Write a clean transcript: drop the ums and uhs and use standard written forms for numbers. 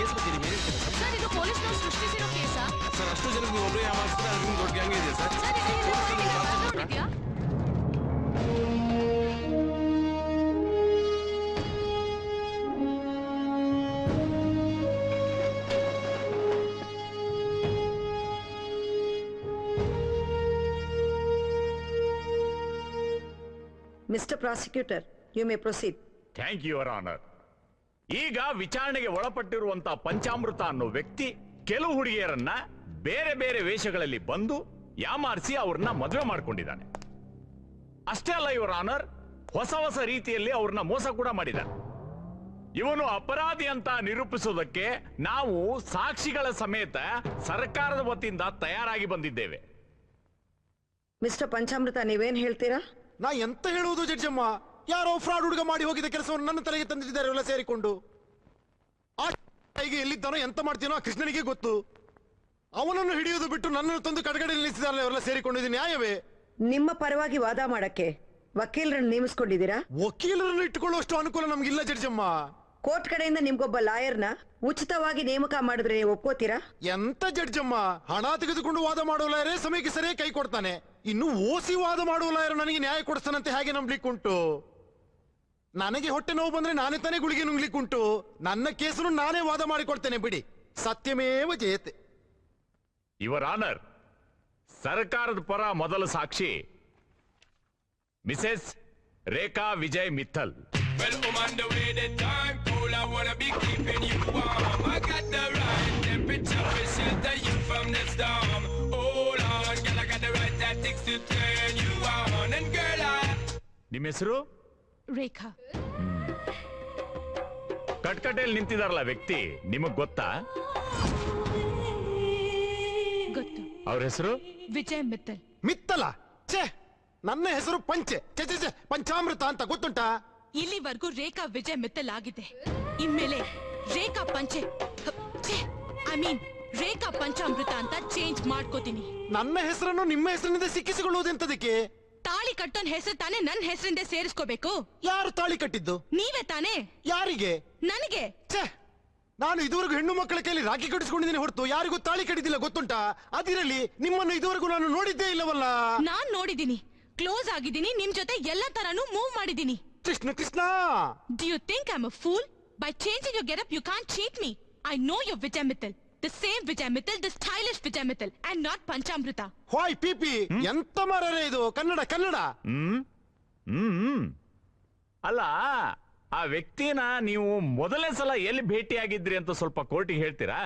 Case ಬಗ್ಗೆ ನೀವು ಏನು ಹೇಳ್ತೀರಾ ಸರ್? ಇದು ಪೊಲೀಸ್ನವರು ಸೃಷ್ಟಿಸಿರೋ ಕೇಸಾ ಸರ್? ಅಷ್ಟು ಜನಕ್ಕೆ ನೀವು ಒಬ್ಬರೇ ಯಾವಾಗ್ತಾರೆ ಅದು ನಿಮ್ಗೆ ದೊಡ್ಡ ಗ್ಯಾಂಗ್ ಇದೆ ಸರ್. ಸರ್? ಇದು ಬ್ಯಾಕ್ಗ್ರೌಂಡ್ ಇದೆಯಾ? Mr. Prosecutor, you may proceed. Thank you your honour. ಈಗ ವಿಚಾರಣೆಗೆ ಒಳಪಟ್ಟಿರುವಂತಹ ಪಂಚಾಮೃತ ಅನ್ನೋ ವ್ಯಕ್ತಿ ಕೆಲವು ಹುಡುಗಿಯರನ್ನ ಬೇರೆ ಬೇರೆ ವೇಷಗಳಲ್ಲಿ ಬಂದು ಯಾಮಾರಿಸಿ ಅವ್ರನ್ನ ಮದುವೆ ಮಾಡ್ಕೊಂಡಿದ್ದಾನೆ. ಅಷ್ಟೇ ಅಲ್ಲ ಯುವರ್ ಆನರ್, ಹೊಸ ಹೊಸ ರೀತಿಯಲ್ಲಿ ಅವ್ರನ್ನ ಮೋಸ ಕೂಡ ಮಾಡಿದ್ದಾನೆ. ಇವನು ಅಪರಾಧಿ ಅಂತ ನಿರೂಪಿಸೋದಕ್ಕೆ ನಾವು ಸಾಕ್ಷಿಗಳ ಸಮೇತ ಸರ್ಕಾರದ ವತಿಯಿಂದ ತಯಾರಾಗಿ ಬಂದಿದ್ದೇವೆ. ಮಿಸ್ಟರ್ ಪಂಚಾಮೃತ, ನೀವೇನ್ ಹೇಳ್ತೀರಾ? ನಾ ಎಂತ ಹೇಳುವುದು ಜಡ್ಜಮ್ಮ? ಯಾರೋ ಫ್ರಾಡ್ ಹುಡುಗ ಮಾಡಿ ಹೋಗಿದ್ದ ಕೆಲಸವನ್ನು ನನ್ನ ತಲೆಗೆ ತಂದಿದ್ದಾರೆ ಎಲ್ಲ ಸೇರಿಕೊಂಡು. ಆ ಎಲ್ಲಿದ್ದಾನೋ ಎಂತ ಮಾಡ್ತೀನೋ ಆ ಕೃಷ್ಣನಿಗೆ ಗೊತ್ತು. ಅವನನ್ನು ಹಿಡಿಯುವುದು ಬಿಟ್ಟು ನನ್ನನ್ನು ತಂದು ಕಡೆಗಡೆ ನಿಲ್ಲಿಸಿದಾರಲ್ಲ ಅವರೆಲ್ಲ ಸೇರಿಕೊಂಡು. ಇದು ನ್ಯಾಯವೇ? ನಿಮ್ಮ ಪರವಾಗಿ ವಾದ ಮಾಡಕ್ಕೆ ವಕೀಲರನ್ನು ನೇಮಿಸಿಕೊಂಡಿದ್ದೀರಾ? ವಕೀಲರನ್ನು ಇಟ್ಟುಕೊಳ್ಳುವಷ್ಟು ಅನುಕೂಲ ನಮ್ಗಿಲ್ಲ ಜಡ್ಜಮ್ಮ. ಕೋರ್ಟ್ ಕಡೆಯಿಂದ ನಿಮ್ಗೊಬ್ಬ ಲಾಯರ್ನ ಉಚಿತವಾಗಿ ನೇಮಕ ಮಾಡಿದ್ರೆ ನೀವು ಒಪ್ಕೋತೀರಾ? ಎಂತ ಜಡ್ಜಮ್ಮ, ಹಣ ತೆಗೆದುಕೊಂಡು ವಾದ ಮಾಡುವ ಲಾಯರೇ ಸಮಯಕ್ಕೆ ಸರಿಯಾಗಿ ಕೈ ಕೊಡ್ತಾನೆ. ಇನ್ನು ಓಸಿ ವಾದ ಮಾಡುವ ಲಾಯರ್ ನನಗೆ ನ್ಯಾಯ ಕೊಡಿಸ್ತಾನಂತೆ ಹೇಗೆ ನಂಬಲಿಕ್ಕುಂಟು? ನನಗೆ ಹೊಟ್ಟೆ ನೋವು ಬಂದ್ರೆ ನಾನೇ ತಾನೇ ಗುಳಿಗೆ ನುಂಗ್ಲಿಕ್ಕುಂಟು. ನನ್ನ ಕೇಸನ್ನು ನಾನೇ ವಾದ ಮಾಡಿಕೊಡ್ತೇನೆ ಬಿಡಿ. ಸತ್ಯಮೇವ ಜಯತೆ. ಯುವರ್ ಆನರ್, ಸರ್ಕಾರದ ಪರ ಮೊದಲ ಸಾಕ್ಷಿ Mrs Rekha Vijay Mittal. Well, I'm on the way, the time cool, I wanna be keeping you warm. I got the right temperature, will shelter you from the storm. Hold on, girl, I got the right tactics to turn you on. And girl, ನಿಮ್ಮ ಹೆಸರು? ರೇಖಾ. ಕಟ್ಕಟೆಯಲ್ಲಿ ನಿಂತಿದಾರಲ್ಲ ವ್ಯಕ್ತಿ, ನಿಮಗ್ ಗೊತ್ತಾ? ಗೊತ್ತು. ಅವ್ರ ಹೆಸರು? ವಿಜಯ್ ಮಿತ್ತಲ್. ಮಿತ್ತಲ? ಛೇ, ನನ್ನ ಹೆಸರು ಪಂಚೆ. ಛೇ ಛೇ ಛೇ, ಪಂಚಾಮೃತ ಅಂತ ಗೊತ್ತುಂಟಾ? ಇಲ್ಲಿವರೆಗೂ ರೇಖಾ ವಿಜಯ್ ಮಿತ್ತಲ್ ಆಗಿದೆ. ಇನ್ಮೇಲೆ ರೇಖಾ ಪಂಚೆ ಐ ಮೀನ್ ರೇಖಾ ಪಂಚಾಮೃತ ಅಂತ ಚೇಂಜ್ ಮಾಡ್ಕೋತೀನಿ. ನನ್ನ ಹೆಸರನ್ನು ನಿಮ್ಮ ಹೆಸರಿನಿಂದ ಸಿಕ್ಕಿಸಿಕೊಳ್ಳುವುದೆಂತದಕ್ಕೆ? ತಾಳಿ ಕಟ್ಟೋನ್ ಹೆಸರು ತಾನೇ ನನ್ನ ಹೆಸರಿಂದ ಸೇರಿಸ್ಕೋಬೇಕು. ಯಾರು ತಾಳಿ ಕಟ್ಟಿದ್ದು? ನೀವೇ ತಾನೇ. ಯಾರಿಗೆ? ನನಗೆ. ಛೇ, ನಾನು ಇದುವರೆಗೂ ಹೆಣ್ಣು ಮಕ್ಕಳ ಕೈಯಲ್ಲಿ ರಾಖಿ ಕಟ್ಟಿಸ್ಕೊಂಡಿದ್ದೀನಿ ಹೊರತು ಯಾರಿಗೂ ತಾಳಿ ಕಟ್ಟಿದ್ದಿಲ್ಲ, ಗೊತ್ತುಂಟಾ? ಅದಿರಲಿ, ನಿಮ್ಮನ್ನು ಇದುವರೆಗೂ ನಾನು ನೋಡಿದ್ದೇ ಇಲ್ಲವಲ್ಲ. ನಾನ್ ನೋಡಿದೀನಿ, ಕ್ಲೋಸ್ ಆಗಿದ್ದೀನಿ, ನಿಮ್ ಜೊತೆ ಎಲ್ಲ ತರಾನು ಮೂವ್ ಮಾಡಿದೀನಿ. Krishna Krishna, Do you think I'm a fool? By changing your getup, you can't cheat me. I know you're Vijay Mittal. The same Vijay Mittal, the stylish Vijay Mittal, and not Panchamrita. Hi ಪಿಪಿ, ಎಂತ ಮಾರರೆ ಇದು? ಕನ್ನಡ ಕನ್ನಡ. ಅಲ್ಲ, ಆ ವ್ಯಕ್ತಿನ ನೀವು ಮೊದಲನೇ ಸಲ ಎಲ್ಲಿ ಭೇಟಿಯಾಗಿದ್ರಿ ಅಂತ ಸ್ವಲ್ಪ ಕೋರ್ಟಿಗೆ ಹೇಳ್ತೀರಾ?